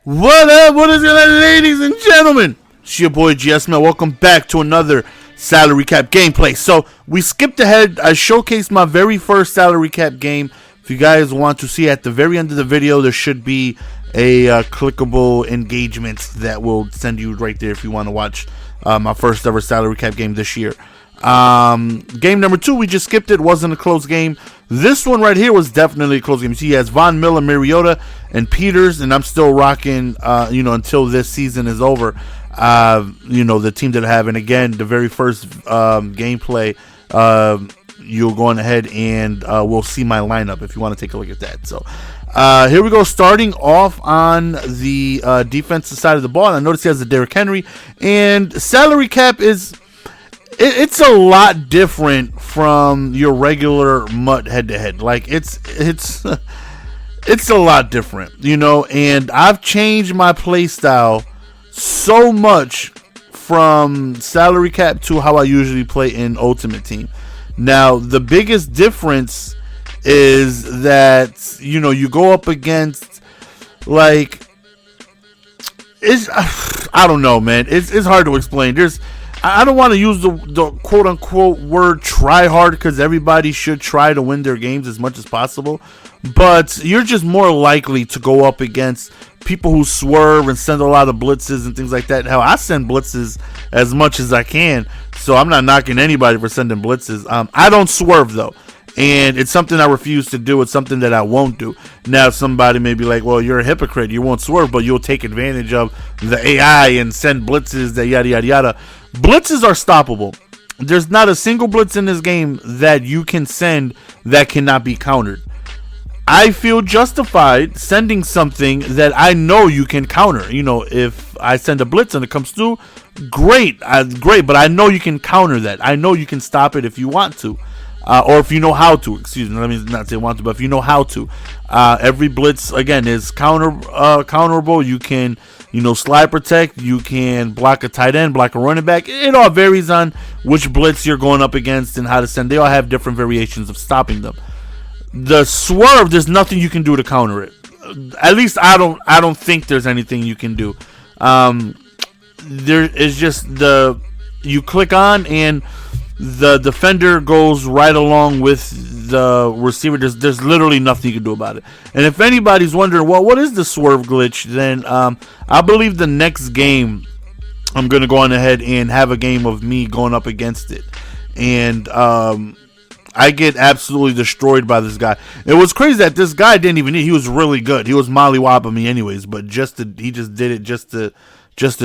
What up? What is it, ladies and gentlemen? It's your boy GS Man. Welcome back to another salary cap gameplay. So we skipped ahead. I showcased my very first salary cap game. If you guys want to see at the very end of the video, there should be a clickable engagement that will send you right there if you want to watch my first ever salary cap game this year. Game number 2, we just skipped it. Wasn't a close game. This one right here was definitely a close game. You see, he has Von Miller, Mariota, and Peters, and I'm still rocking, until this season is over. The team that I have, and again, the very first gameplay, you'll go on ahead and we'll see my lineup if you want to take a look at that. So here we go, starting off on the defensive side of the ball. And I notice he has the Derrick Henry, and salary cap is... It's a lot different from your regular MUT head-to-head. Like, it's a lot different, and I've changed my play style so much from salary cap to how I usually play in Ultimate Team. Now, the biggest difference is that, you go up against, like, I don't know, man. It's hard to explain. I don't want to use the quote-unquote word try hard, because everybody should try to win their games as much as possible. But you're just more likely to go up against people who swerve and send a lot of blitzes and things like that. Hell, I send blitzes as much as I can, so I'm not knocking anybody for sending blitzes. I don't swerve, though. And it's something I refuse to do. It's something that I won't do. Now, somebody may be like, well, you're a hypocrite. You won't swerve, but you'll take advantage of the AI and send blitzes, that yada, yada, yada. Blitzes are stoppable. There's not a single blitz in this game that you can send that cannot be countered. I feel justified sending something that I know you can counter. If I send a blitz and it comes through, great, but I know you can counter that. I know you can stop it if you want to. Or if you know how to, excuse me, let me not say want to, but if you know how to. Every blitz, again, is counterable. You can, slide protect. You can block a tight end, block a running back. It all varies on which blitz you're going up against and how to send. They all have different variations of stopping them. The swerve, there's nothing you can do to counter it. At least I don't think there's anything you can do. There is just you click on and the defender goes right along with the receiver. There's literally nothing you can do about it. And if anybody's wondering, well, what is the swerve glitch? Then I believe the next game I'm going to go on ahead and have a game of me going up against it. And I get absolutely destroyed by this guy. It was crazy that this guy didn't even need. He was really good. He was mollywopping me anyways, but he just did it just to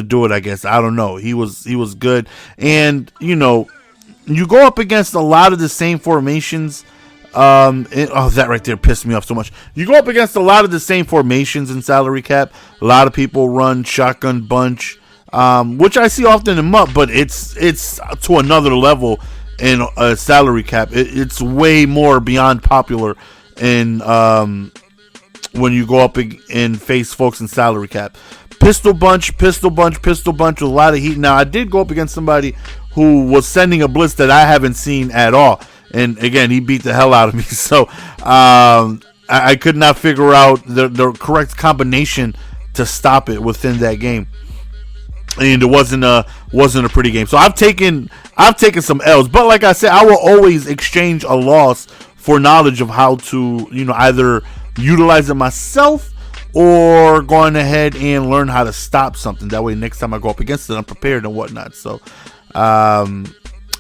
do it, I guess. I don't know. He was good. And, you go up against a lot of the same formations. That right there pissed me off so much. You go up against a lot of the same formations in salary cap. A lot of people run shotgun bunch, which I see often in MUT, but it's to another level in salary cap. It's way more beyond popular in when you go up and face folks in salary cap. Pistol bunch with a lot of heat. Now, I did go up against somebody who was sending a blitz that I haven't seen at all. And again, he beat the hell out of me. So I could not figure out the correct combination to stop it within that game. And it wasn't a pretty game. So I've taken some L's. But like I said, I will always exchange a loss for knowledge of how to, either utilize it myself or going ahead and learn how to stop something. That way, next time I go up against it, I'm prepared and whatnot. So,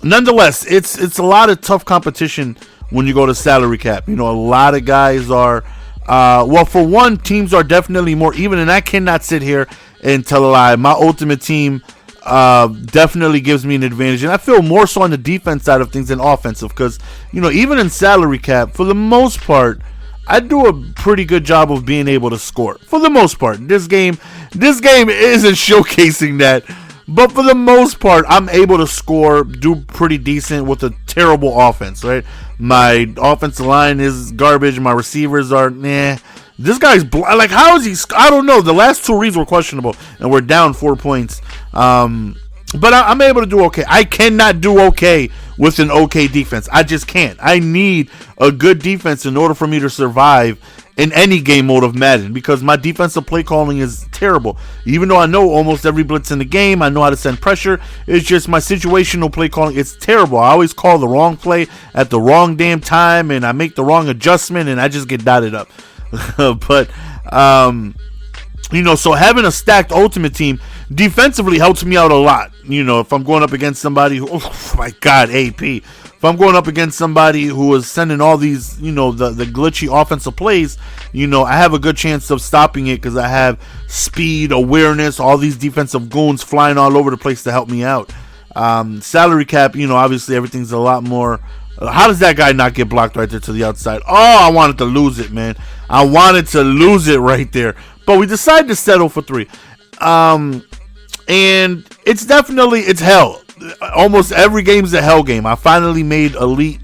nonetheless, it's a lot of tough competition when you go to salary cap. A lot of guys are, for one, teams are definitely more even, and I cannot sit here and tell a lie. My ultimate team definitely gives me an advantage, and I feel more so on the defense side of things than offensive, because, even in salary cap, for the most part, I do a pretty good job of being able to score. For the most part, this game isn't showcasing that. But for the most part, I'm able to score, do pretty decent with a terrible offense, right? My offensive line is garbage. My receivers are, This guy's, how is he? I don't know. The last 2 reads were questionable, and we're down 4 points. But I'm able to do okay. I cannot do okay with an okay defense. I just can't. I need a good defense in order for me to survive in any game mode of Madden because my defensive play calling is terrible. Even though I know almost every blitz in the game, I know how to send pressure. It's just my situational play calling. It's terrible. I always call the wrong play at the wrong damn time, and I make the wrong adjustment, and I just get dotted up. But so having a stacked ultimate team defensively helps me out a lot. If I'm going up against somebody who, oh my God, AP. If I'm going up against somebody who is sending all these, the glitchy offensive plays, I have a good chance of stopping it because I have speed, awareness, all these defensive goons flying all over the place to help me out. Salary cap, obviously everything's a lot more. How does that guy not get blocked right there to the outside? Oh, I wanted to lose it, man. I wanted to lose it right there. But we decided to settle for 3. And it's hell. Almost every game's a hell game. I finally made Elite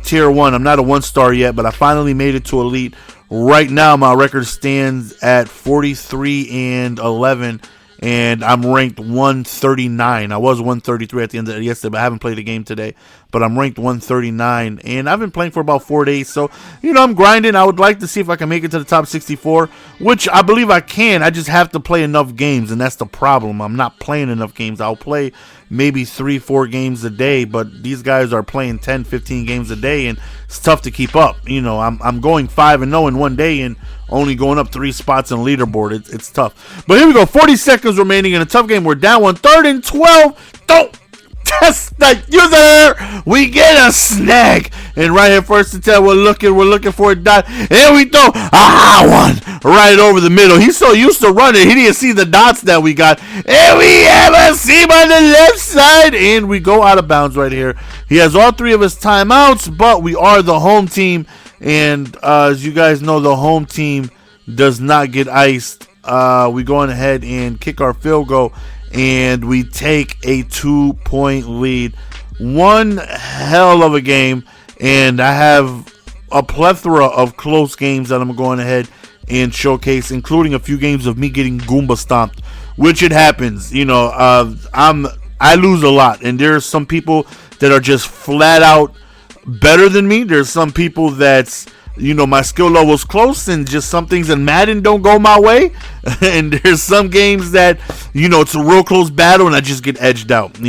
Tier 1. I'm not a 1-star yet, but I finally made it to Elite. Right now, my record stands at 43-11, and I'm ranked 139. I was 133 at the end of yesterday, but I haven't played a game today. But I'm ranked 139, and I've been playing for about 4 days. So, I'm grinding. I would like to see if I can make it to the top 64, which I believe I can. I just have to play enough games, and that's the problem. I'm not playing enough games. I'll play maybe 3-4 games a day, but these guys are playing 10-15 games a day, and it's tough to keep up. I'm going 5-0 in one day and only going up 3 spots on leaderboard. It's tough. But here we go. 40 seconds remaining in a tough game. We're down 1, 3rd and 12. Don't test the user. We get a snag. And right here, 1st and 10, we're looking for a dot. And we throw one right over the middle. He's so used to running, he didn't see the dots that we got. And we have a seam on the left side. And we go out of bounds right here. He has all 3 of his timeouts, but we are the home team. And as you guys know, the home team does not get iced. We go on ahead and kick our field goal, and we take a 2-point lead. One hell of a game, and I have a plethora of close games that I'm going ahead and showcase, including a few games of me getting Goomba stomped, which it happens. I lose a lot, and there's some people that are just flat out better than me. There's some people that's my skill level's close, and just some things in Madden don't go my way. And there's some games that it's a real close battle, and I just get edged out.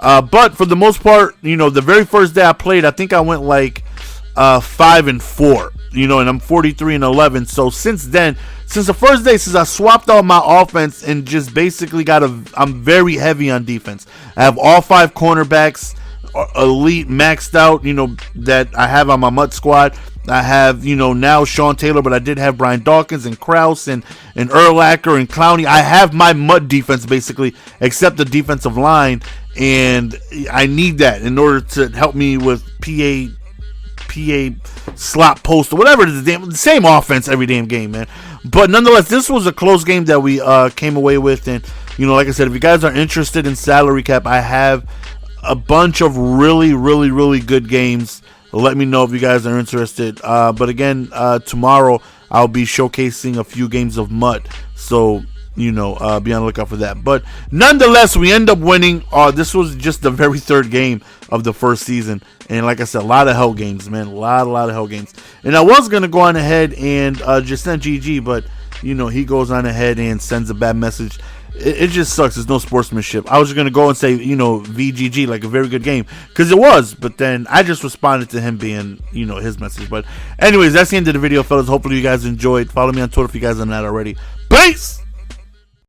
But for the most part, the very first day I played, I think I went like 5-4. And I'm 43-11. So since then, since the first day, since I swapped out my offense and just basically I'm very heavy on defense. I have all 5 cornerbacks elite maxed out, that I have on my MUT squad. I have, now Sean Taylor, but I did have Brian Dawkins and Krause and Urlacher and Clowney. I have my MUT defense basically, except the defensive line, and I need that in order to help me with PA slot post or whatever. The same offense every damn game, man. But nonetheless, this was a close game that we came away with, and like I said, if you guys are interested in salary cap, I have a bunch of really, really, really good games. Let me know if you guys are interested. But again, tomorrow I'll be showcasing a few games of MUT. So, be on the lookout for that. But nonetheless, we end up winning. This was just the very 3rd game of the first season. And like I said, a lot of hell games, man. A lot of hell games. And I was going to go on ahead and just send GG. But, he goes on ahead and sends a bad message. It just sucks. There's no sportsmanship. I was just going to go and say, VGG, like a very good game. Because it was. But then I just responded to him being, his message. But anyways, that's the end of the video, fellas. Hopefully you guys enjoyed. Follow me on Twitter if you guys are not already. Peace!